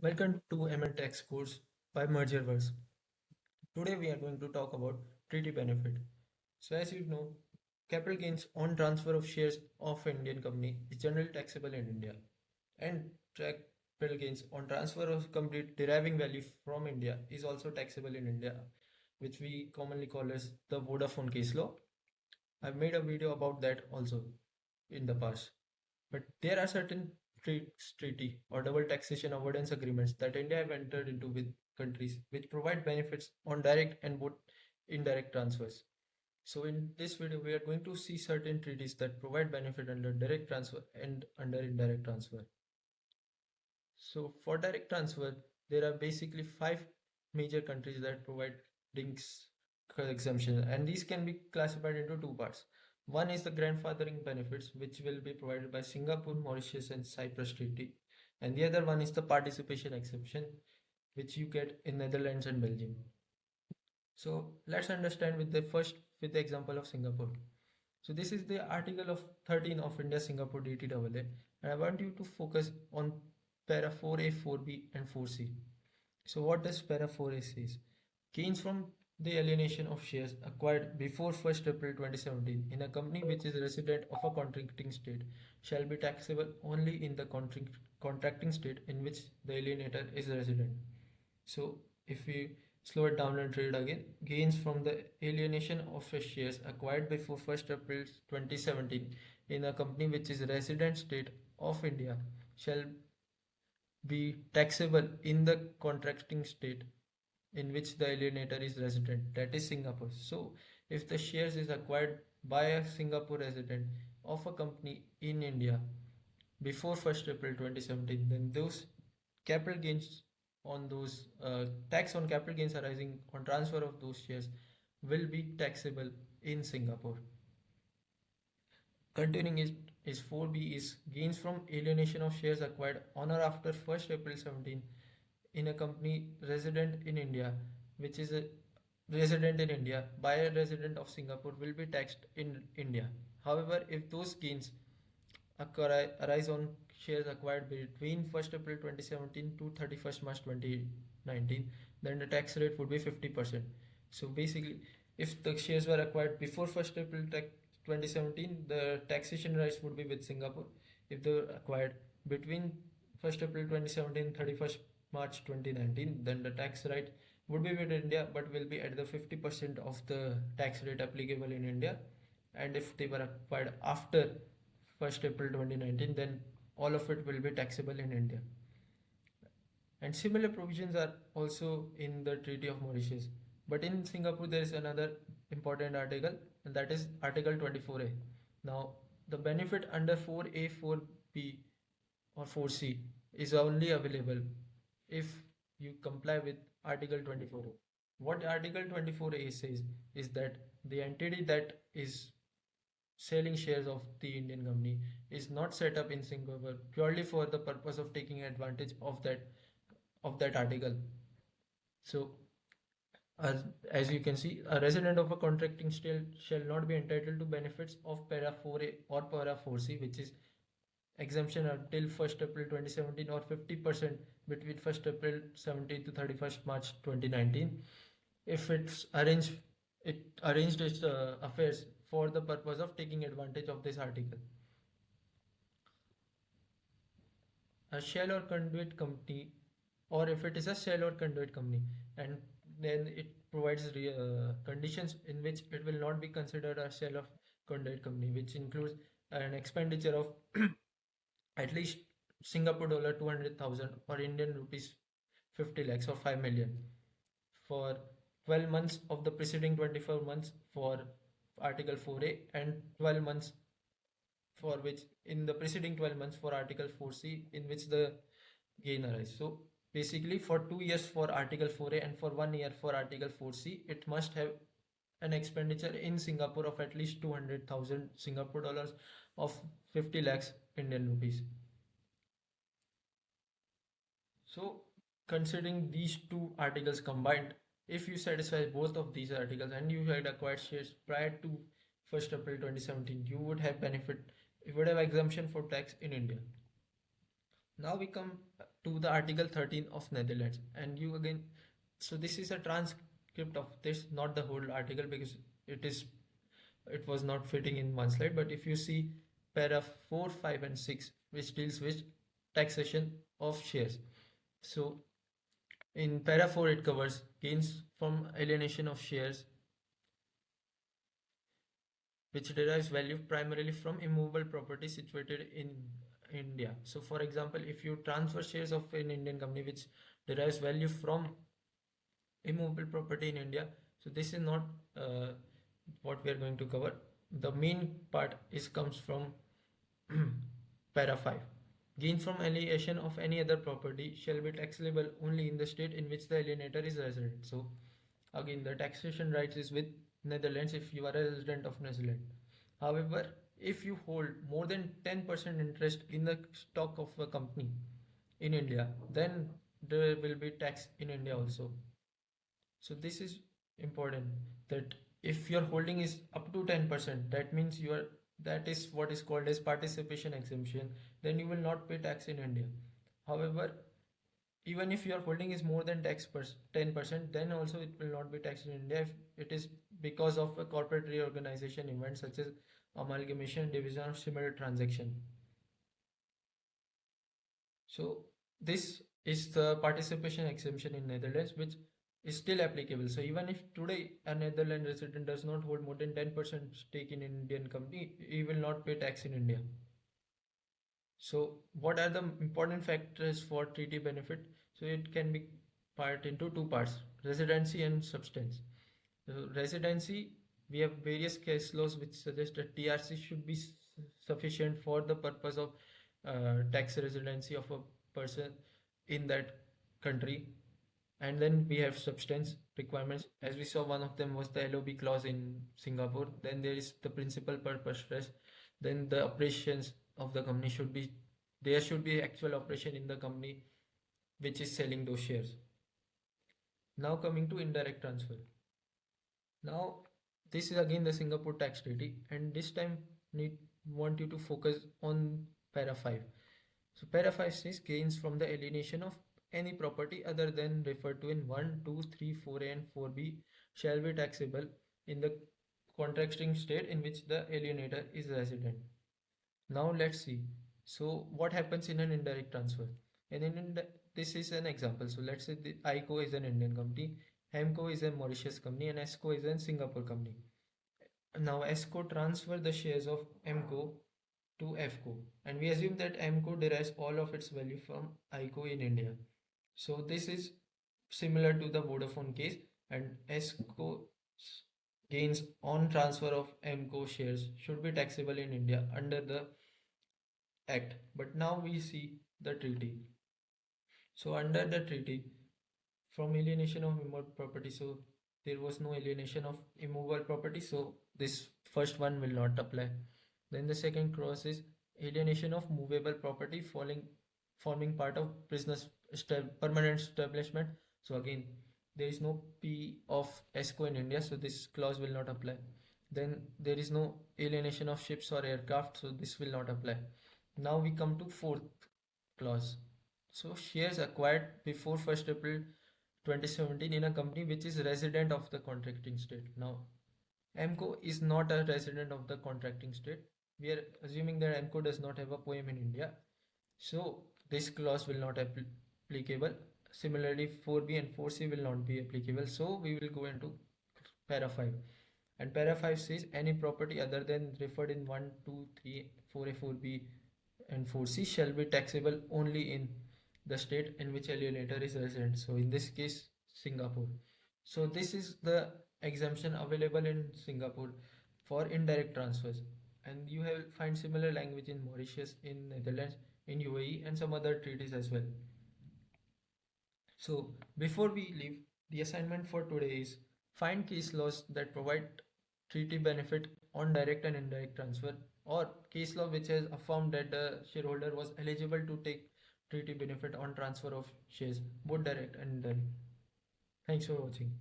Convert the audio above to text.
Welcome to M&A Tax course by Mergerverse. Today we are going to talk about treaty benefit. So as you know, capital gains on transfer of shares of Indian company is generally taxable in India, and capital gains on transfer of company deriving value from India is also taxable in India, which we commonly call as the Vodafone case law. I've made a video about that also in the past. But there are certain treaty or double taxation avoidance agreements that India have entered into with countries which provide benefits on direct and both indirect transfers. So in this video, we are going to see certain treaties that provide benefit under direct transfer and under indirect transfer. So for direct transfer, there are basically five major countries that provide links exemption, and these can be classified into two parts. One is the grandfathering benefits, which will be provided by Singapore, Mauritius, and Cyprus Treaty, and the other one is the participation exception, which you get in Netherlands and Belgium. So let's understand with the example of Singapore. So this is the article of 13 of India Singapore DTAA, and I want you to focus on para 4A, 4B, and 4C. So what does para 4A says? Gains from the alienation of shares acquired before 1st April 2017 in a company which is resident of a contracting state shall be taxable only in the contracting state in which the alienator is resident. So if we slow it down and read again, gains from the alienation of shares acquired before 1st April 2017 in a company which is resident state of India shall be taxable in the contracting state in which the alienator is resident, that is Singapore. So if the shares is acquired by a Singapore resident of a company in India before 1st April 2017, then those capital gains on those tax on capital gains arising on transfer of those shares will be taxable in Singapore. Continuing is 4B is gains from alienation of shares acquired on or after 1st April 17 in a company resident in India, which is a resident in India by a resident of Singapore will be taxed in India. However, if those gains arise on shares acquired between 1st April 2017 to 31st March 2019, then the tax rate would be 50%. So basically, if the shares were acquired before 1st April 2017, the taxation rights would be with Singapore. If they were acquired between 1st April 2017 and 31st March 2019, then the tax rate would be with India but will be at the 50% of the tax rate applicable in India. And if they were acquired after 1st April 2019, then all of it will be taxable in India. And similar provisions are also in the Treaty of Mauritius. But in Singapore, there is another important article, and that is Article 24A. Now, the benefit under 4A, 4B, or 4C is only available if you comply with Article 24A. What Article 24A says is that the entity that is selling shares of the Indian company is not set up in Singapore purely for the purpose of taking advantage of that article. So as you can see, a resident of a contracting state shall not be entitled to benefits of para 4A or para 4C, which is exemption until 1st April 2017 or 50% between 1st April 17 to 31st March 2019 if it arranged its affairs for the purpose of taking advantage of this article. A shell or conduit company, or if it is a shell or conduit company, and then it provides conditions in which it will not be considered a shell of conduit company, which includes an expenditure of at least Singapore dollar 200,000 or Indian rupees 50 lakhs or 5 million for 12 months of the preceding 24 months for Article 4A and 12 months for which in the preceding 12 months for Article 4C in which the gain arises. So basically for 2 years for Article 4A and for 1 year for Article 4C, it must have an expenditure in Singapore of at least 200,000 Singapore dollars of 50 lakhs Indian rupees. So considering these two articles combined, if you satisfy both of these articles and you had acquired shares prior to 1st April 2017, you would have exemption for tax in India. Now we come to the Article 13 of Netherlands. And you again, so this is a transcript of this, not the whole article, because it is it was not fitting in one slide. But if you see para 4, 5, and 6, which deals with taxation of shares. So in para 4, it covers gains from alienation of shares, which derives value primarily from immovable property situated in India. So, for example, if you transfer shares of an Indian company which derives value from immovable property in India, so this is not uh, what we are going to cover. The main part is comes from para 5. Gains from alienation of any other property shall be taxable only in the state in which the alienator is resident. So, again, the taxation rights is with Netherlands if you are a resident of Netherlands. However, if you hold more than 10% interest in the stock of a company in India, then there will be tax in India also. So this is important, that if your holding is up to 10%, that means you are, that is what is called as participation exemption, then you will not pay tax in India. However, even if your holding is more than 10%, then also it will not be taxed in India if it is because of a corporate reorganization event such as amalgamation, division, or similar transaction. So this is the participation exemption in Netherlands, which is still applicable. So even if today a Netherlands resident does not hold more than 10% stake in an Indian company, he will not pay tax in India. So what are the important factors for treaty benefit? So it can be part into two parts: residency and substance. So residency, we have various case laws which suggest that TRC should be sufficient for the purpose of tax residency of a person in that country. And then we have substance requirements. As we saw, one of them was the LOB clause in Singapore. Then there is the principal purpose test. Then the operations of the company should be, there should be actual operation in the company which is selling those shares. Now coming to indirect transfer. Now this is again the Singapore tax treaty, and this time need want you to focus on para 5. So para 5 says gains from the alienation of any property other than referred to in 1, 2, 3, 4A and 4B shall be taxable in the contracting state in which the alienator is resident. Now let's see. So what happens in an indirect transfer? And this is an example. So let's say the ICO is an Indian company, HEMCO is a Mauritius company, and ESCO is a Singapore company. Now ESCO transfer the shares of MCO to FCO, and we assume that MCO derives all of its value from ICO in India. So this is similar to the Vodafone case, and ESCO gains on transfer of MCO shares should be taxable in India under the Act. But now we see the treaty. So under the treaty, from alienation of immovable property, so there was no alienation of immovable property, so this first one will not apply. Then the second clause is alienation of movable property forming part of business permanent establishment. So again, there is no P of ESCO in India, so this clause will not apply. Then there is no alienation of ships or aircraft, so this will not apply. Now we come to fourth clause. So shares acquired before 1st April 2017 in a company which is resident of the contracting state. Now, MCO is not a resident of the contracting state. We are assuming that MCO does not have a poem in India. So this clause will not applicable. Similarly, 4B and 4C will not be applicable. So we will go into para 5. And para 5 says any property other than referred in 1, 2, 3, 4A, 4B and 4C shall be taxable only in the state in which alienator is resident. So in this case, Singapore. So this is the exemption available in Singapore for indirect transfers. And you have find similar language in Mauritius, in Netherlands, in UAE, and some other treaties as well. So before we leave, the assignment for today is find case laws that provide treaty benefit on direct and indirect transfer, or case law which has affirmed that the shareholder was eligible to take treaty benefit on transfer of shares, both direct and indirect. Thanks for watching.